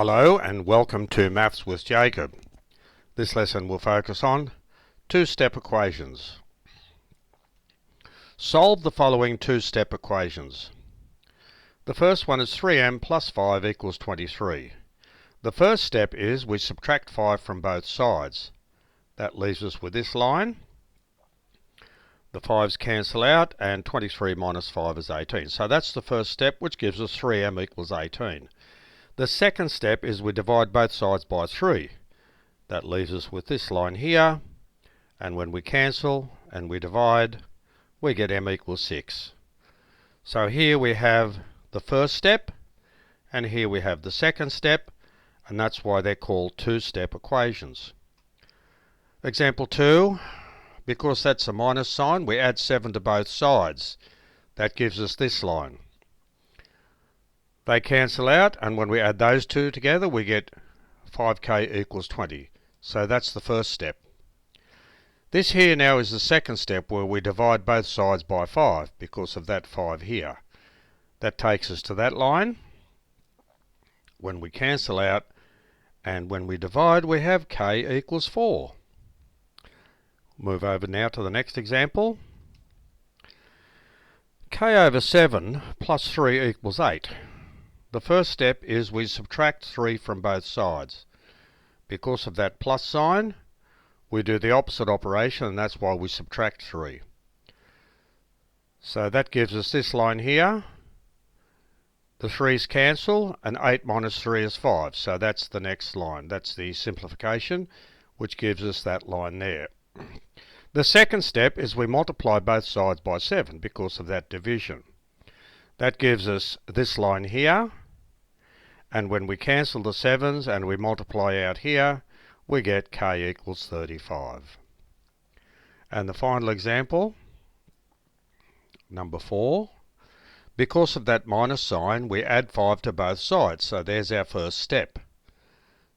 Hello and welcome to Maths with Jacob. This lesson will focus on two-step equations. Solve the following two-step equations. The first one is 3m plus 5 equals 23. The first step is we subtract 5 from both sides. That leaves us with this line. The 5's cancel out and 23 minus 5 is 18. So that's the first step, which gives us 3m equals 18. The second step is we divide both sides by 3. That leaves us with this line here, and when we cancel and we divide, we get m equals 6. So here we have the first step, and here we have the second step, and that's why they're called two-step equations. Example 2, because that's a minus sign, we add 7 to both sides. That gives us this line. They cancel out, and when we add those two together, we get 5k equals 20. So that's the first step. This here now is the second step, where we divide both sides by 5 because of that 5 here. That takes us to that line. When we cancel out and when we divide, we have k equals 4. Move over now to the next example. K over 7 plus 3 equals 8. The first step is we subtract 3 from both sides. Because of that plus sign, we do the opposite operation, and that's why we subtract 3. So that gives us this line here. The 3's cancel, and 8 minus 3 is 5. So that's the next line. That's the simplification, which gives us that line there. The second step is we multiply both sides by 7 because of that division. That gives us this line here, and when we cancel the 7's and we multiply out here, we get k equals 35. And the final example, number 4, because of that minus sign, we add 5 to both sides. So there's our first step.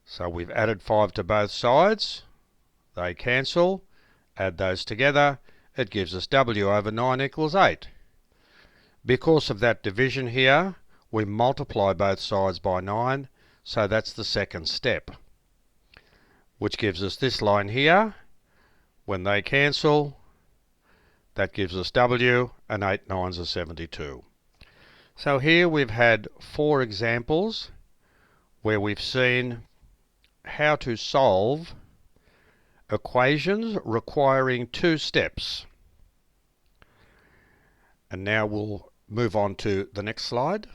So we've added 5 to both sides, they cancel, add those together, it gives us w over 9 equals 8. Because of that division here, we multiply both sides by 9, so that's the second step, which gives us this line here. When they cancel, that gives us w, and 8 9s are 72. So here we've had 4 examples where we've seen how to solve equations requiring 2 steps. And now we'll move on to the next slide.